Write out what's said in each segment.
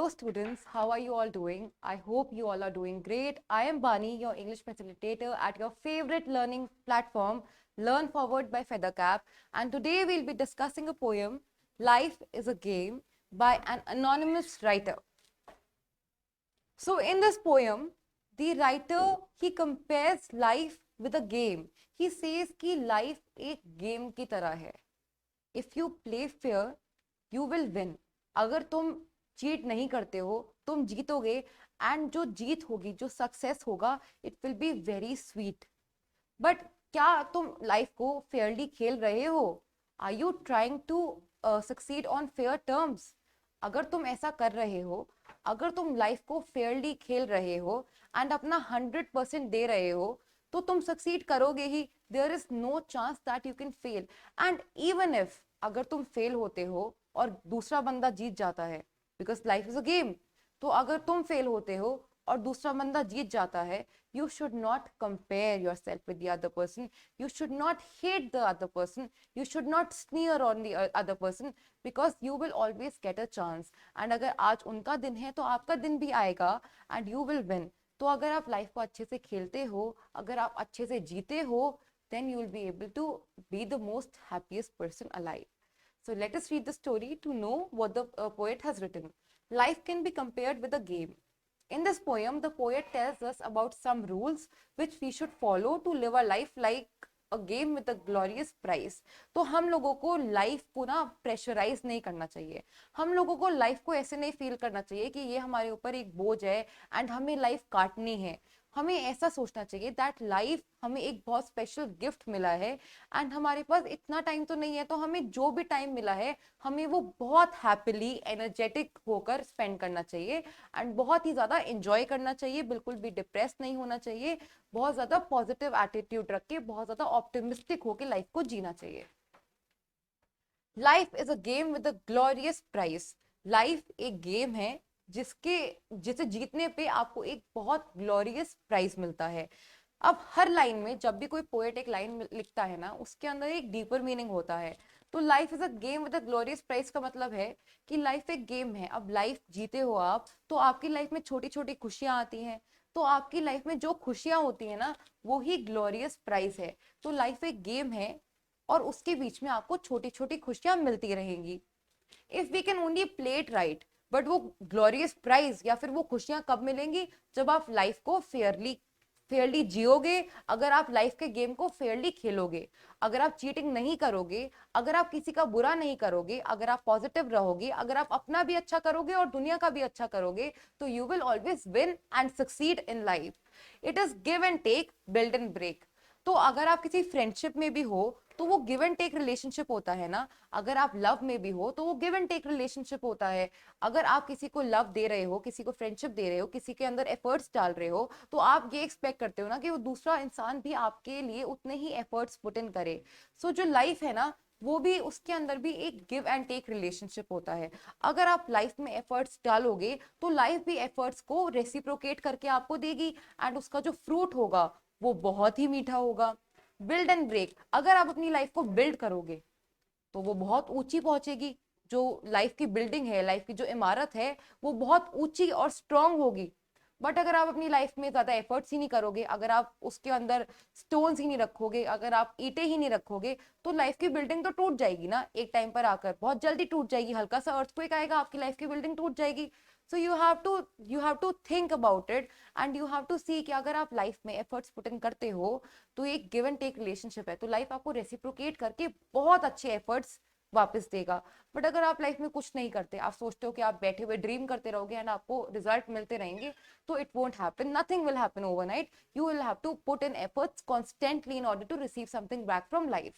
Hello students, how are you all doing? I hope you all are doing great. I am Bani, your English facilitator at your favorite learning platform, Learn Forward by Feathercap. And today we'll be discussing a poem, Life is a Game, by an anonymous writer. So in this poem, the writer, he compares life with a game. He says कि life एक game की तरह है. If you play fair, you will win. अगर तुम cheat नहीं करते हो तुम जीतोगे एंड जो जीत होगी जो सक्सेस होगा it will be very sweet. But क्या तुम लाइफ को फेयरली खेल रहे हो? Are you trying to succeed on fair terms? अगर तुम ऐसा कर रहे हो, अगर तुम लाइफ को फेयरली खेल रहे हो एंड अपना 100% दे रहे हो तो तुम सक्सीड करोगे ही. There is no chance that you can fail. And even if अगर तुम फेल होते हो और दूसरा बंदा जीत जाता है, because life is a game, तो अगर तुम फेल होते हो और दूसरा बंदा जीत जाता है, you should not compare yourself with the other person. You should not hate the other person. You should not sneer on the other person because you will always get a chance. And अगर आज उनका दिन है तो आपका दिन भी आएगा and you will win. तो अगर आप लाइफ को अच्छे से खेलते हो, अगर आप अच्छे से जीते हो, then you will be able to be the most happiest person alive. So let us read the story to know what the poet has written. Life can be compared with a game. In this poem, the poet tells us about some rules which we should follow to live a life like a game with a glorious prize. तो हम लोगों को life को ना pressurise नहीं करना चाहिए. हम लोगों को लाइफ को ऐसे नहीं फील करना चाहिए कि ये हमारे ऊपर एक बोझ है एंड हमें लाइफ काटनी है. हमें ऐसा सोचना चाहिए दैट लाइफ हमें एक बहुत स्पेशल गिफ्ट मिला है एंड हमारे पास इतना टाइम तो नहीं है, तो हमें जो भी टाइम मिला है हमें वो बहुत हैप्पीली एनर्जेटिक होकर स्पेंड करना चाहिए एंड बहुत ही ज्यादा एंजॉय करना चाहिए. बिल्कुल भी डिप्रेस नहीं होना चाहिए. बहुत ज्यादा पॉजिटिव एटीट्यूड रख के बहुत ज्यादा ऑप्टिमिस्टिक होकर लाइफ को जीना चाहिए. Life is a game with a glorious prize. Life एक गेम है जिसे जीतने पे आपको एक बहुत ग्लोरियस प्राइज मिलता है. अब हर लाइन में जब भी कोई पोएट एक लाइन लिखता है ना, उसके अंदर एक डीपर मीनिंग होता है. तो life is a game with a glorious prize का मतलब है कि लाइफ एक गेम है. अब लाइफ जीते हो आप तो आपकी लाइफ में छोटी छोटी खुशियां आती हैं. तो आपकी लाइफ में जो खुशियां होती है ना, वो ही ग्लोरियस प्राइज है. तो लाइफ एक गेम है और उसके बीच में आपको छोटी छोटी खुशियां मिलती रहेंगी. If we can only play it right, but वो ग्लोरियस प्राइज या फिर वो खुशियां कब मिलेंगी? जब आप लाइफ को फेयरली जियोगे, अगर आप लाइफ के गेम को फेयरली खेलोगे, अगर आप चीटिंग नहीं करोगे, अगर आप किसी का बुरा नहीं करोगे, अगर आप पॉजिटिव रहोगे, अगर आप अपना भी अच्छा करोगे और दुनिया का भी अच्छा करोगे, तो you will always win and succeed in life. It is give and take, build and break. तो अगर आप किसी फ्रेंडशिप में भी हो तो वो गिव एंड टेक रिलेशनशिप होता है ना. अगर आप लव में भी हो तो वो गिव एंड टेक रिलेशनशिप होता है. अगर आप किसी को लव दे रहे हो, किसी को फ्रेंडशिप दे रहे हो, किसी के अंदर एफर्ट्स डाल रहे हो, तो आप ये एक्सपेक्ट करते हो ना कि वो दूसरा इंसान भी आपके लिए उतने ही एफर्ट्स पुट इन करे. सो जो लाइफ है ना, वो भी उसके अंदर भी एक गिव एंड टेक रिलेशनशिप होता है. अगर आप लाइफ में एफर्ट्स डालोगे तो लाइफ भी एफर्ट्स को रेसिप्रोकेट करके आपको देगी एंड उसका जो फ्रूट होगा वो बहुत ही मीठा होगा. बिल्ड एंड ब्रेक, अगर आप अपनी लाइफ को बिल्ड करोगे तो वो बहुत ऊंची पहुंचेगी. जो लाइफ की बिल्डिंग है, लाइफ की जो इमारत है, वो बहुत ऊंची और स्ट्रांग होगी. बट अगर आप अपनी लाइफ में ज्यादा एफर्ट्स ही नहीं करोगे, अगर आप उसके अंदर स्टोन्स ही नहीं रखोगे, अगर आप ईंटें ही नहीं रखोगे, तो लाइफ की बिल्डिंग तो टूट जाएगी ना एक टाइम पर आकर. बहुत जल्दी टूट जाएगी. हल्का सा अर्थक्वेक आएगा, आपकी लाइफ की बिल्डिंग टूट जाएगी. So you have to think about it and you have to see कि अगर आप लाइफ में एफर्ट्स पुट इन करते हो तो एक गिव एंड टेक रिलेशनशिप है, तो लाइफ आपको रेसिप्रोकेट करके बहुत अच्छे एफर्ट्स वापस देगा. बट अगर आप लाइफ में कुछ नहीं करते, आप सोचते हो कि आप बैठे हुए ड्रीम करते रहोगे एंड आपको रिजल्ट मिलते रहेंगे, तो it won't happen. Nothing will happen overnight. You will have to put in efforts constantly in order to receive something back from life.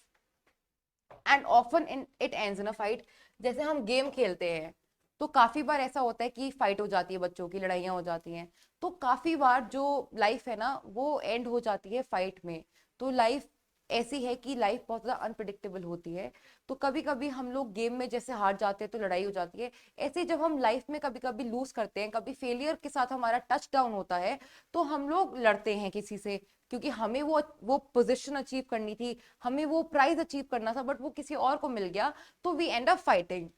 And often in it ends in a fight. जैसे हम game खेलते हैं तो काफी बार ऐसा होता है कि फाइट हो जाती है, बच्चों की लड़ाइयां हो जाती हैं. तो काफी बार जो लाइफ है ना, वो एंड हो जाती है फाइट में. तो लाइफ ऐसी है कि लाइफ बहुत ज्यादा अनप्रिडिक्टेबल होती है. तो कभी कभी हम लोग गेम में जैसे हार जाते हैं तो लड़ाई हो जाती है. ऐसे जब हम लाइफ में कभी कभी लूज करते हैं, कभी फेलियर के साथ हमारा टच डाउन होता है, तो हम लोग लड़ते हैं किसी से, क्योंकि हमें वो पोजीशन अचीव करनी थी, हमें वो प्राइज अचीव करना था, बट वो किसी और को मिल गया, तो we end up fighting.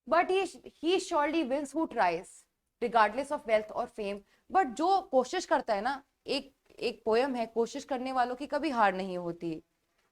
But he surely wins who tries regardless of wealth और फेम। बट जो कोशिश करता है ना, एक एक पोयम है, कोशिश करने वालों की कभी हार नहीं होती,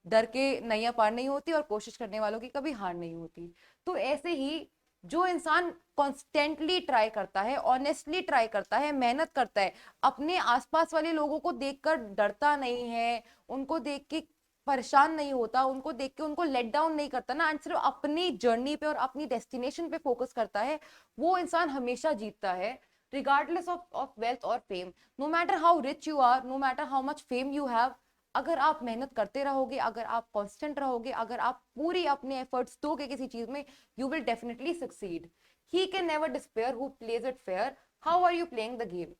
डर के नैया पार नहीं होती, और कोशिश करने वालों की कभी हार नहीं होती। तो ऐसे ही जो इंसान कॉन्स्टेंटली ट्राई करता है, ऑनेस्टली ट्राई करता है, मेहनत करता है, अपने आसपास वाले लोगों को देखकर डरता नहीं है, उनको देख के परेशान नहीं होता, उनको देख के उनको लेट डाउन नहीं करता ना, एंड सिर्फ अपनी जर्नी पे और अपनी डेस्टिनेशन पे फोकस करता है, वो इंसान हमेशा जीतता है, रिगार्डलेस ऑफ वेल्थ और fame. No matter how rich you are, no matter how much fame you have, अगर आप मेहनत करते रहोगे, अगर आप कांस्टेंट रहोगे, अगर आप पूरी अपने एफर्ट्स दोगे किसी चीज में, you will definitely succeed. He can never despair who plays it fair. How are you playing the game?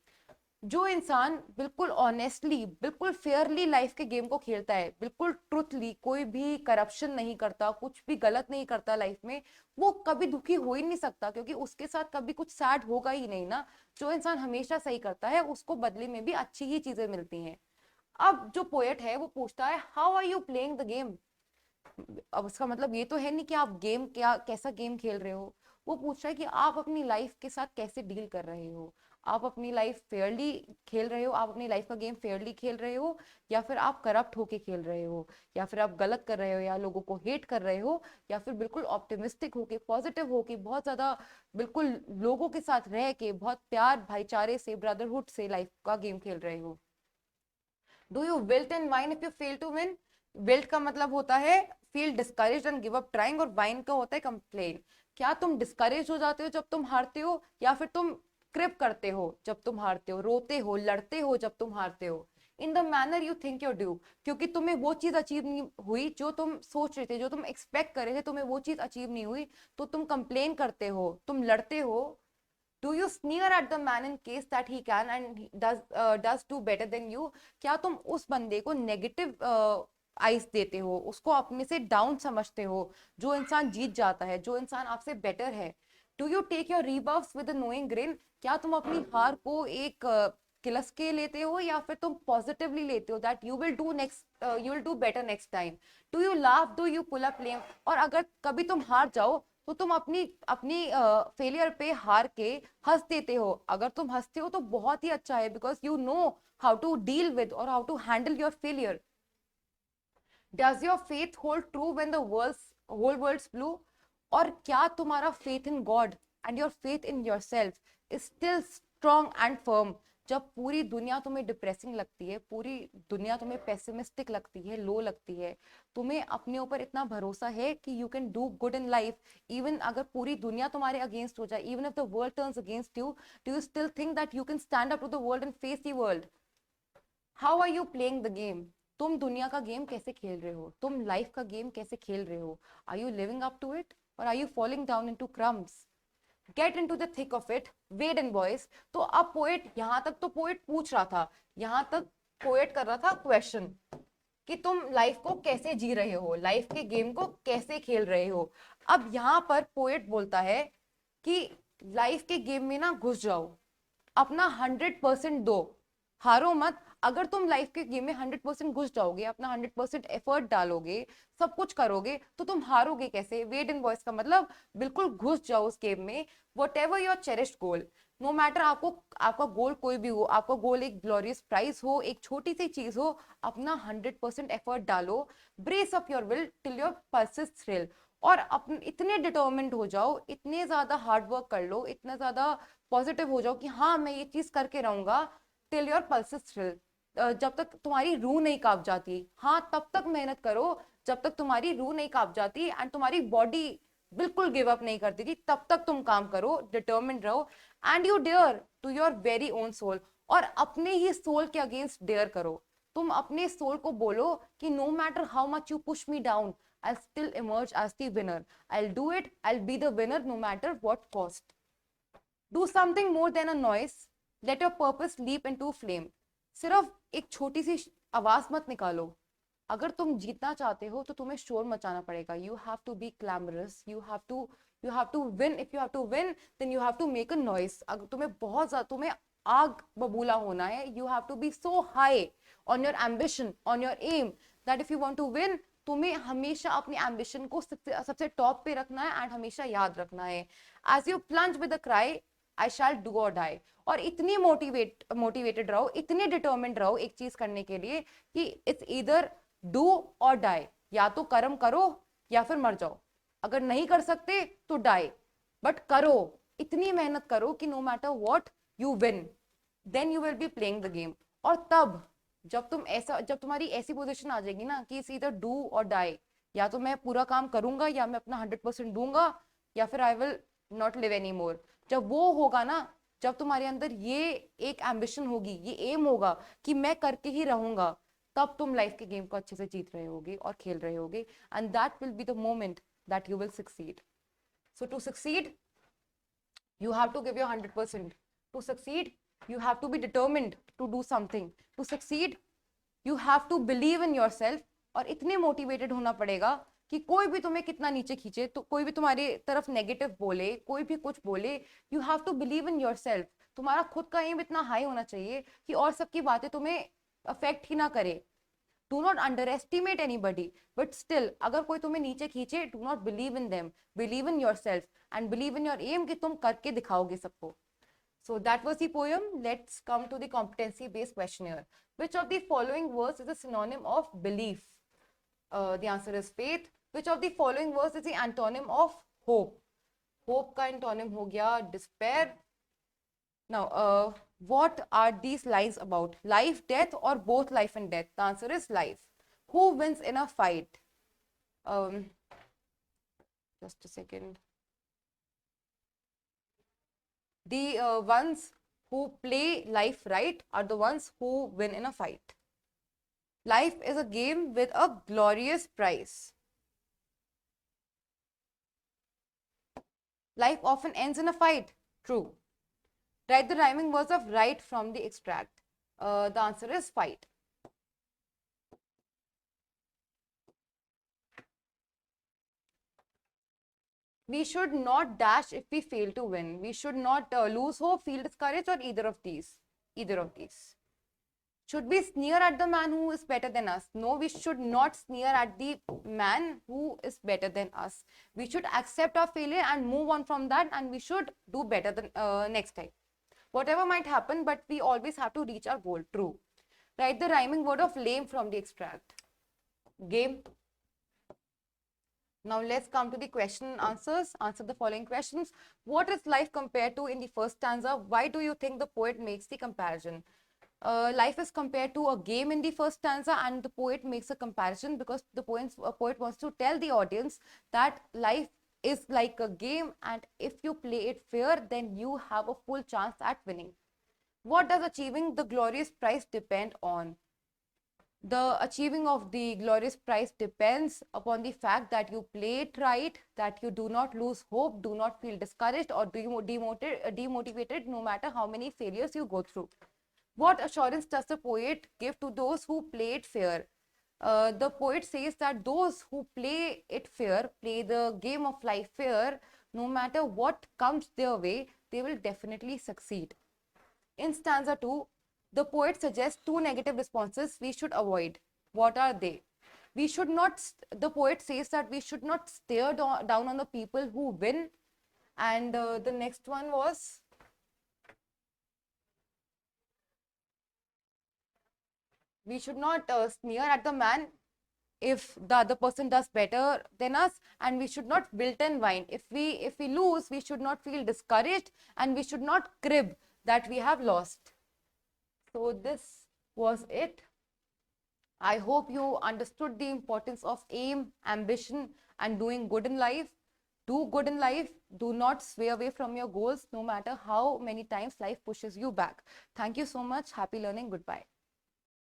जो इंसान बिल्कुल ऑनेस्टली, बिल्कुल फेयरली लाइफ के गेम को खेलता है, बिल्कुल ट्रुथली, कोई भी करप्शन नहीं करता, कुछ भी गलत नहीं करता लाइफ में, वो कभी दुखी हो ही नहीं सकता, क्योंकि उसके साथ कभी कुछ सैड होगा ही नहीं ना। जो इंसान हमेशा सही करता है, उसको बदले में भी अच्छी ही चीजें मिलती हैं। अब जो पोएट है वो पूछता है, how are you playing the game? अब उसका मतलब ये तो है नहीं कि आप गेम क्या, कैसा गेम खेल रहे हो। वो पूछ रहा है कि आप अपनी लाइफ के साथ कैसे डील कर रहे हो, आप अपनी लाइफ फेयरली खेल रहे हो, आप अपनी लाइफ का गेम फेयरली खेल रहे हो, या फिर आप करप्ट होके खेल रहे हो, या फिर आप गलत कर रहे हो, या लोगों को हेट कर रहे हो, या फिर बिल्कुल ऑप्टिमिस्टिक होके, पॉजिटिव होके, बहुत ज्यादा बिल्कुल लोगों के साथ रह के, बहुत प्यार भाईचारे से, ब्रदरहुड से लाइफ का गेम खेल रहे हो। Do you wilt and whine if you fail to win? Wilt का मतलब होता है feel discouraged and give up trying, और वाइन का होता है कंप्लेन। क्या तुम डिस्करेज हो जाते हो जब तुम हारते हो, या फिर तुम क्रिप करते हो जब तुम हारते हो, रोते हो, लड़ते हो जब तुम हारते हो? In the manner you think your due, क्योंकि तुम्हें वो चीज अचीव नहीं हुई जो तुम सोच रहे थे, जो तुम एक्सपेक्ट कर रहे थे, तुम्हें वो चीज अचीव नहीं हुई, तो तुम कंप्लेन करते हो, तुम लड़ते हो। Do you sneer at the man in case that he can and he does do better than you? क्या तुम उस बंदे को नेगेटिव आइस देते हो, उसको अपने से डाउन समझते हो, जो इंसान जीत जाता है, जो इंसान आपसे बेटर है? Do you take your rebuffs with knowing grin? क्या तुम अपनी हार को एक किलस के लेते हो, या फिर तुम पॉजिटिवली लेते हो that you will do next, you will do better next time? Do you laugh, do you pull up blame? और अगर कभी तुम हार जाओ, तो तुम अपनी अपनी फेलियर पे हार के हंस देते हो। अगर तुम हंसते हो तो बहुत ही अच्छा है, because you know how to deal with और how to handle your failure. Does your faith hold true when the whole world's blue? और क्या तुम्हारा faith in God and your faith in yourself is still strong and firm, जब पूरी दुनिया तुम्हें depressing लगती है, पूरी दुनिया तुम्हें पेसिमिस्टिक लगती है, लो लगती है, तुम्हें अपने ऊपर इतना भरोसा है कि you can do good in life, even अगर पूरी दुनिया तुम्हारे अगेंस्ट हो जाए, even if the world turns against you, do you still think that you can stand up to the world and face the world? How are you playing the game? तुम दुनिया का game कैसे खेल रहे हो, तुम लाइफ का game कैसे खेल रहे हो? Are you living up to it, और are you falling down into crumbs? Get into the thick of it, wade and boys. तो अब पोएट, यहाँ तक तो पोएट पूछ रहा था, यहाँ तक पोएट कर रहा था क्वेश्चन कि तुम लाइफ को कैसे जी रहे हो, लाइफ के गेम को कैसे खेल रहे हो। अब यहाँ पर पोएट बोलता है कि लाइफ के गेम में ना घुस जाओ, अपना 100% दो, हारो मत। अगर तुम लाइफ के गेम में 100% घुस जाओगे, अपना 100% एफर्ट डालोगे, सब कुछ करोगे, तो तुम हारोगे कैसे? वेट इन वॉइस का मतलब बिल्कुल घुस जाओ उस गेम में। Whatever your cherished goal, no matter आपको, आपका गोल कोई भी हो, आपका गोल एक ग्लोरियस प्राइज हो, एक छोटी सी चीज हो, अपना 100% एफर्ट डालो, brace up your will till your pulses thrill, और अपने इतने डिटर्मिन्ड हो जाओ, इतने ज्यादा हार्ड वर्क कर लो, इतना ज्यादा पॉजिटिव हो जाओ कि हाँ मैं ये चीज करके रहूंगा, टिल योर पल्सेस थ्रिल, जब तक तुम्हारी रूह नहीं कांप जाती। हाँ तब तक मेहनत करो जब तक तुम्हारी रूह नहीं कांप जाती, एंड तुम्हारी बॉडी बिल्कुल गिव अप नहीं करती थी, तब तक तुम काम करो, डिटर्मिन्ड रहो, and you dare to your very own soul, और अपने ही सोल के अगेंस्ट डेयर करो। तुम अपने सोल को बोलो कि no matter how much you push me down, I'll still emerge as the winner. I'll do it. I'll be the winner no matter what cost. Do something more than a noise. Let your purpose leap into flame. सिर्फ एक छोटी सी आवाज मत निकालो। अगर तुम जीतना चाहते हो तो तुम्हें शोर मचाना पड़ेगा। You have to be clamorous. You have to win. If you have to win, then you have to make a noise. अगर तुम्हें बहुत ज्यादा, तुम्हें आग बबूला होना है, you have to be so high on your ambition, on your aim, that if you want to win, तुम्हें हमेशा अपनी एम्बिशन को सबसे टॉप पे रखना है एंड हमेशा याद रखना है, as you plunge with the cry I shall do और डाई। और इतनी मोटिवेटेड रहो, इतने डिटर्मिन्ड रहो एक चीज करने के लिए कि इट्स ईदर डू और डाई, या तो कर्म करो या फिर मर जाओ। अगर नहीं कर सकते तो डाई, बट करो, इतनी मेहनत करो कि no matter what you win, then you will be playing the game. और तब जब तुम्हारी ऐसी पोजीशन आ जाएगी ना कि इट्स ईदर डू और डाई, या तो मैं पूरा काम करूंगा या मैं अपना 100% दूंगा या फिर I will not live any more. जब वो होगा ना, जब तुम्हारे अंदर ये एक एम्बिशन होगी, ये एम होगा कि मैं करके ही रहूंगा, तब तुम लाइफ के गेम को अच्छे से जीत रहे होगे और खेल रहे होगे, and that will be the moment that you will succeed. So to succeed you have to give your 100%. To succeed, you have to be determined to do something. To succeed, you have to believe in yourself. और इतने motivated होना पड़ेगा कि कोई भी तुम्हें कितना नीचे खींचे, तो कोई भी तुम्हारी तरफ नेगेटिव बोले, कोई भी कुछ बोले, you have to believe in yourself. तुम्हारा खुद का एम इतना हाई होना चाहिए कि और सबकी बातें तुम्हें अफेक्ट ही ना करे। Do not underestimate anybody, but still अगर कोई तुम्हें नीचे खींचे, do not believe in them, believe in yourself and believe in your aim कि तुम करके दिखाओगे सबको। So that was the poem. Let's come to the competency based questionnaire. Which of the following words is a synonym of belief? The answer is faith. Which of the following words is the antonym of hope? Hope का antonym हो गया despair. Now, what are these lines about? Life, death, or both life and death? The answer is life. Who wins in a fight? Just a second. The ones who play life right are the ones who win in a fight. Life is a game with a glorious prize. Life often ends in a fight. True. Write the rhyming words of right from the extract. The answer is fight. We should not dash if we fail to win. We should not lose hope, feel discouraged, or either of these. Either of these. Should we sneer at the man who is better than us? No, we should not sneer at the man who is better than us. We should accept our failure and move on from that, and we should do better than next time. Whatever might happen, but we always have to reach our goal. True. Write the rhyming word of lame from the extract. Game. Now let's come to the question and answers. Answer the following questions. What is life compared to in the first stanza? Why do you think the poet makes the comparison? Life is compared to a game in the first stanza, and the poet makes a comparison because the poet wants to tell the audience that life is like a game, and if you play it fair, then you have a full chance at winning. What does achieving the glorious prize depend on? The achieving of the glorious prize depends upon the fact that you play it right, that you do not lose hope, do not feel discouraged or demotivated no matter how many failures you go through. What assurance does the poet give to those who play it fair? The poet says that those who play it fair, play the game of life fair, no matter what comes their way, they will definitely succeed. In stanza 2, the poet suggests two negative responses we should avoid. What are they? We should not, the poet says that we should not stare down on the people who win. And the next one was, we should not sneer at the man if the other person does better than us, and we should not wilt and whine. If we lose, we should not feel discouraged, and we should not crib that we have lost. So this was it. I hope you understood the importance of aim, ambition, and doing good in life. Do good in life. Do not sway away from your goals, no matter how many times life pushes you back. Thank you so much. Happy learning. Goodbye.